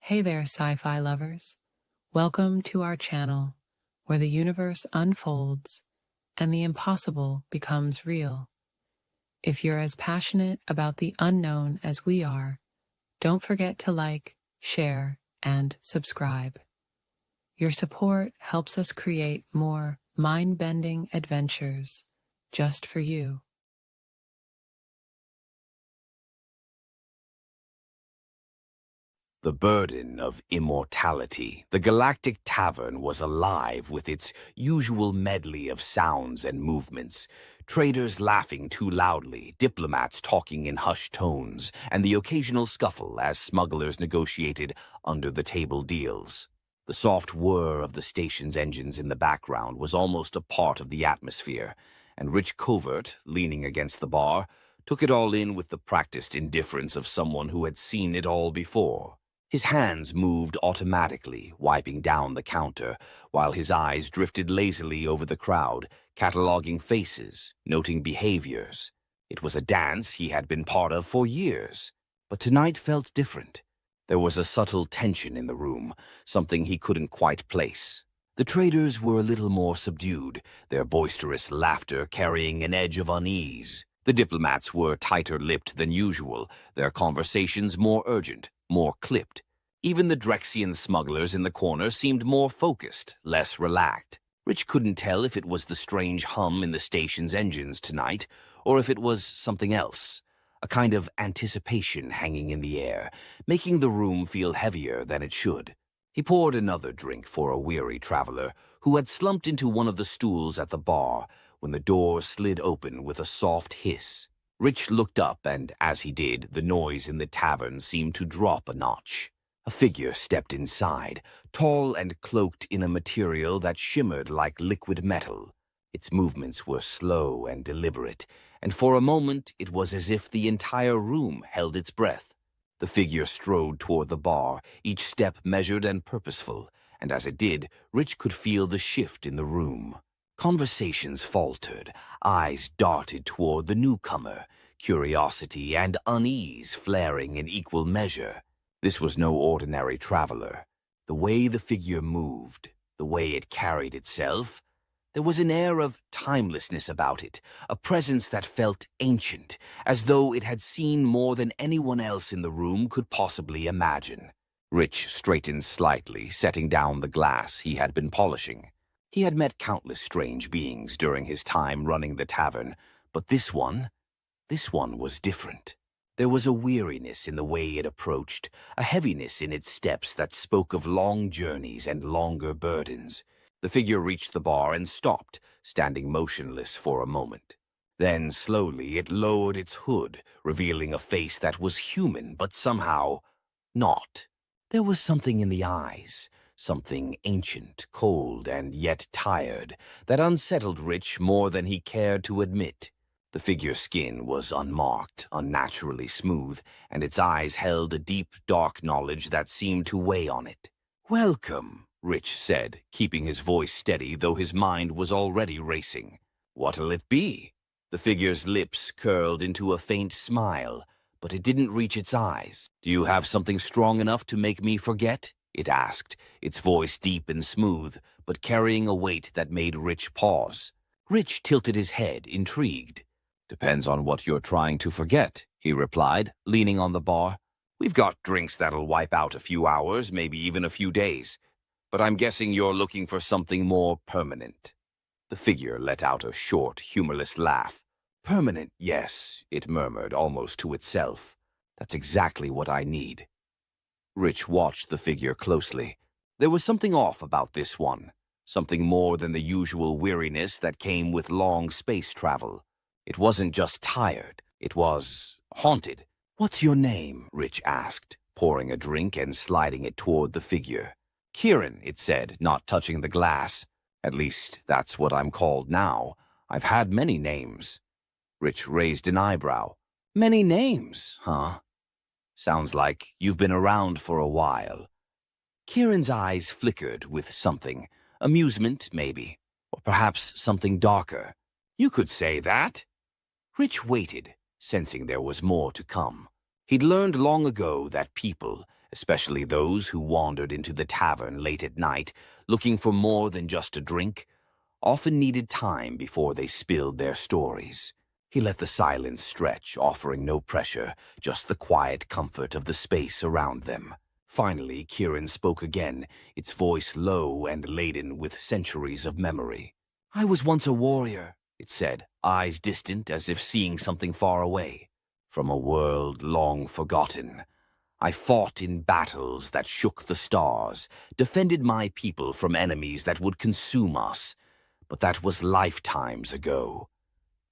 Hey there, sci-fi lovers. Welcome to our channel, where the universe unfolds and the impossible becomes real. If you're as passionate about the unknown as we are, don't forget to like, share, and subscribe. Your support helps us create more mind-bending adventures just for you. The Burden of Immortality. The Galactic Tavern was alive with its usual medley of sounds and movements. Traders laughing too loudly, diplomats talking in hushed tones, and the occasional scuffle as smugglers negotiated under-the-table deals. The soft whir of the station's engines in the background was almost a part of the atmosphere, and Rich Covert, leaning against the bar, took it all in with the practiced indifference of someone who had seen it all before. His hands moved automatically, wiping down the counter, while his eyes drifted lazily over the crowd, cataloging faces, noting behaviors. It was a dance he had been part of for years, but tonight felt different. There was a subtle tension in the room, something he couldn't quite place. The traders were a little more subdued, their boisterous laughter carrying an edge of unease. The diplomats were tighter-lipped than usual, their conversations more urgent, more clipped. Even the Drexian smugglers in the corner seemed more focused, less relaxed. Rich couldn't tell if it was the strange hum in the station's engines tonight, or if it was something else. A kind of anticipation hanging in the air, making the room feel heavier than it should. He poured another drink for a weary traveler, who had slumped into one of the stools at the bar, when the door slid open with a soft hiss. Rich looked up, and as he did, the noise in the tavern seemed to drop a notch. A figure stepped inside, tall and cloaked in a material that shimmered like liquid metal. Its movements were slow and deliberate, and for a moment it was as if the entire room held its breath. The figure strode toward the bar, each step measured and purposeful, and as it did, Rich could feel the shift in the room. Conversations faltered, eyes darted toward the newcomer, curiosity and unease flaring in equal measure. This was no ordinary traveler. The way the figure moved, the way it carried itself, there was an air of timelessness about it, a presence that felt ancient, as though it had seen more than anyone else in the room could possibly imagine. Rich straightened slightly, setting down the glass he had been polishing. He had met countless strange beings during his time running the tavern, but this one was different. There was a weariness in the way it approached, a heaviness in its steps that spoke of long journeys and longer burdens. The figure reached the bar and stopped, standing motionless for a moment. Then, slowly, it lowered its hood, revealing a face that was human, but somehow not. There was something in the eyes, something ancient, cold, and yet tired, that unsettled Rich more than he cared to admit. The figure's skin was unmarked, unnaturally smooth, and its eyes held a deep, dark knowledge that seemed to weigh on it. "Welcome," Rich said, keeping his voice steady, though his mind was already racing. "What'll it be?" The figure's lips curled into a faint smile, but it didn't reach its eyes. "Do you have something strong enough to make me forget?" it asked, its voice deep and smooth, but carrying a weight that made Rich pause. Rich tilted his head, intrigued. "Depends on what you're trying to forget," he replied, leaning on the bar. "We've got drinks that'll wipe out a few hours, maybe even a few days. But I'm guessing you're looking for something more permanent." The figure let out a short, humorless laugh. "Permanent, yes," it murmured almost to itself. "That's exactly what I need." Rich watched the figure closely. There was something off about this one, something more than the usual weariness that came with long space travel. It wasn't just tired, it was haunted. "What's your name?" Rich asked, pouring a drink and sliding it toward the figure. "Kieran," it said, not touching the glass. "At least, that's what I'm called now. I've had many names." Rich raised an eyebrow. "Many names, huh? Sounds like you've been around for a while." Kieran's eyes flickered with something. Amusement, maybe. Or perhaps something darker. "You could say that." Rich waited, sensing there was more to come. He'd learned long ago that people, especially those who wandered into the tavern late at night looking for more than just a drink, often needed time before they spilled their stories. He let the silence stretch, offering no pressure, just the quiet comfort of the space around them. Finally, Kieran spoke again, its voice low and laden with centuries of memory. "I was once a warrior," it said, eyes distant as if seeing something far away, "from a world long forgotten. I fought in battles that shook the stars, defended my people from enemies that would consume us. But that was lifetimes ago."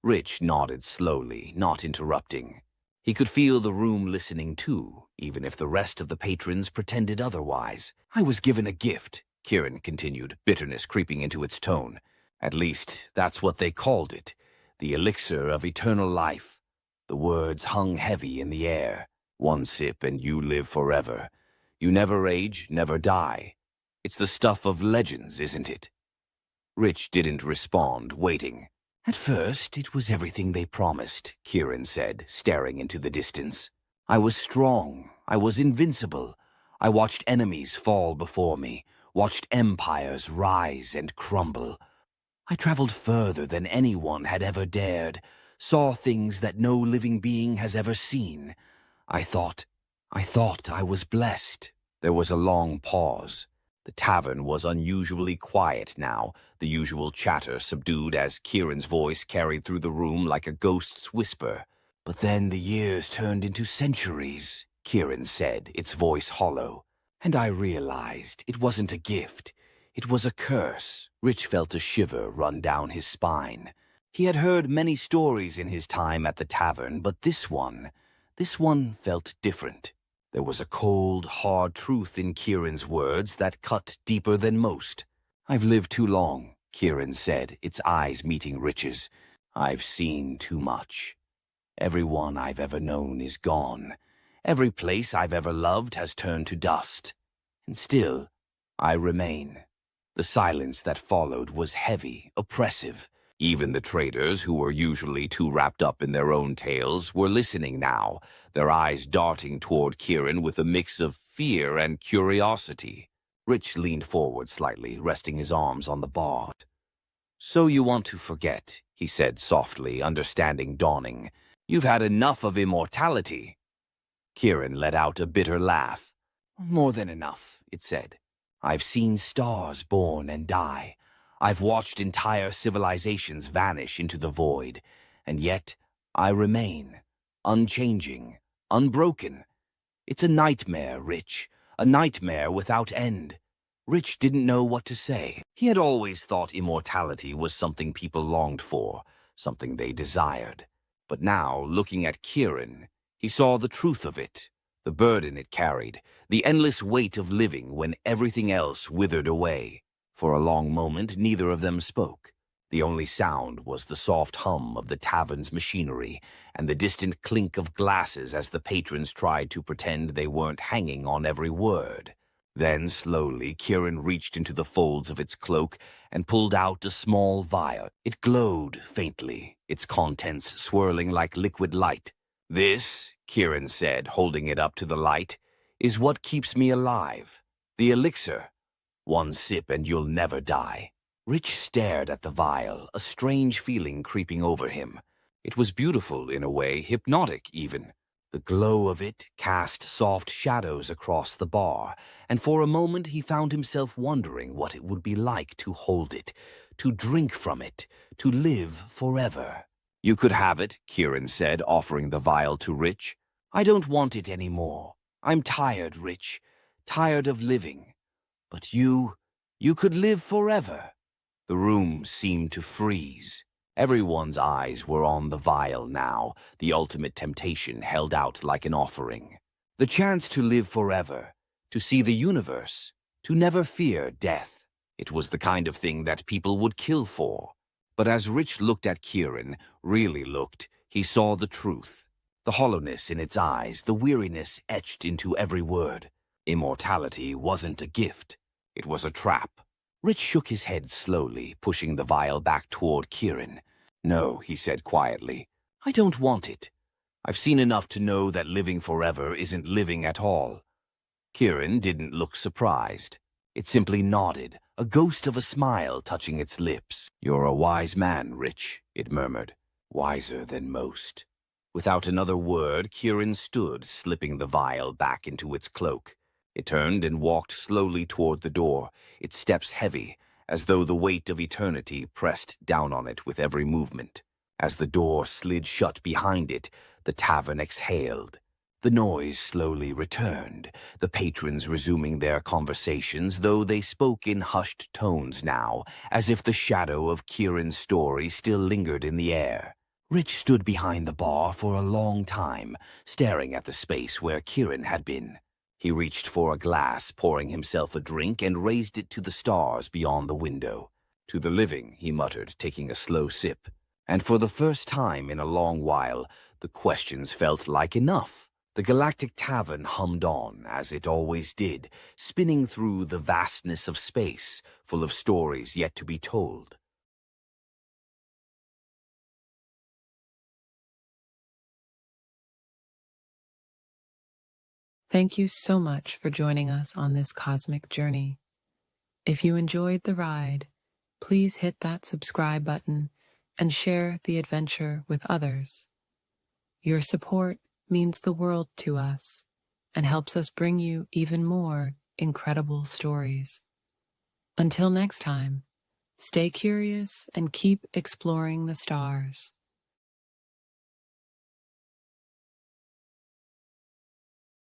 Rich nodded slowly, not interrupting. He could feel the room listening too, even if the rest of the patrons pretended otherwise. "I was given a gift," Kieran continued, bitterness creeping into its tone. "At least, that's what they called it. The elixir of eternal life." The words hung heavy in the air. "One sip and you live forever. You never age, never die. It's the stuff of legends, isn't it?" Rich didn't respond, waiting. "At first, it was everything they promised," Kieran said, staring into the distance. "I was strong. I was invincible. I watched enemies fall before me, watched empires rise and crumble. I traveled further than anyone had ever dared, saw things that no living being has ever seen. I thought I was blessed." There was a long pause. The tavern was unusually quiet now, the usual chatter subdued as Kieran's voice carried through the room like a ghost's whisper. "But then the years turned into centuries," Kieran said, its voice hollow. "And I realized it wasn't a gift. It was a curse." Rich felt a shiver run down his spine. He had heard many stories in his time at the tavern, but this one felt different. There was a cold, hard truth in Kieran's words that cut deeper than most. "I've lived too long," Kieran said, its eyes meeting Rich's. "I've seen too much. Everyone I've ever known is gone. Every place I've ever loved has turned to dust. And still, I remain." The silence that followed was heavy, oppressive. Even the traders, who were usually too wrapped up in their own tales, were listening now, their eyes darting toward Kieran with a mix of fear and curiosity. Rich leaned forward slightly, resting his arms on the bar. "So you want to forget," he said softly, understanding dawning. "You've had enough of immortality." Kieran let out a bitter laugh. "More than enough," it said. "I've seen stars born and die. I've watched entire civilizations vanish into the void, and yet I remain, unchanging, unbroken. It's a nightmare, Rich, a nightmare without end." Rich didn't know what to say. He had always thought immortality was something people longed for, something they desired. But now, looking at Kieran, he saw the truth of it, the burden it carried, the endless weight of living when everything else withered away. For a long moment, neither of them spoke. The only sound was the soft hum of the tavern's machinery and the distant clink of glasses as the patrons tried to pretend they weren't hanging on every word. Then, slowly, Kieran reached into the folds of its cloak and pulled out a small vial. It glowed faintly, its contents swirling like liquid light. "This," Kieran said, holding it up to the light, "is what keeps me alive. The elixir. One sip and you'll never die." Rich stared at the vial, a strange feeling creeping over him. It was beautiful in a way, hypnotic even. The glow of it cast soft shadows across the bar, and for a moment he found himself wondering what it would be like to hold it, to drink from it, to live forever. "You could have it," Kieran said, offering the vial to Rich. "I don't want it anymore. I'm tired, Rich, tired of living. But you could live forever." The room seemed to freeze. Everyone's eyes were on the vial now, the ultimate temptation held out like an offering. The chance to live forever, to see the universe, to never fear death. It was the kind of thing that people would kill for. But as Rich looked at Kieran, really looked, he saw the truth. The hollowness in its eyes, the weariness etched into every word. Immortality wasn't a gift. It was a trap. Rich shook his head slowly, pushing the vial back toward Kieran. "No," he said quietly. "I don't want it. I've seen enough to know that living forever isn't living at all." Kieran didn't look surprised. It simply nodded, a ghost of a smile touching its lips. "You're a wise man, Rich," it murmured. "Wiser than most." Without another word, Kieran stood, slipping the vial back into its cloak. It turned and walked slowly toward the door, its steps heavy, as though the weight of eternity pressed down on it with every movement. As the door slid shut behind it, the tavern exhaled. The noise slowly returned, the patrons resuming their conversations, though they spoke in hushed tones now, as if the shadow of Kieran's story still lingered in the air. Rich stood behind the bar for a long time, staring at the space where Kieran had been. He reached for a glass, pouring himself a drink, and raised it to the stars beyond the window. "To the living," he muttered, taking a slow sip. And for the first time in a long while, the questions felt like enough. The Galactic Tavern hummed on, as it always did, spinning through the vastness of space, full of stories yet to be told. Thank you so much for joining us on this cosmic journey. If you enjoyed the ride, please hit that subscribe button and share the adventure with others. Your support means the world to us and helps us bring you even more incredible stories. Until next time, stay curious and keep exploring the stars.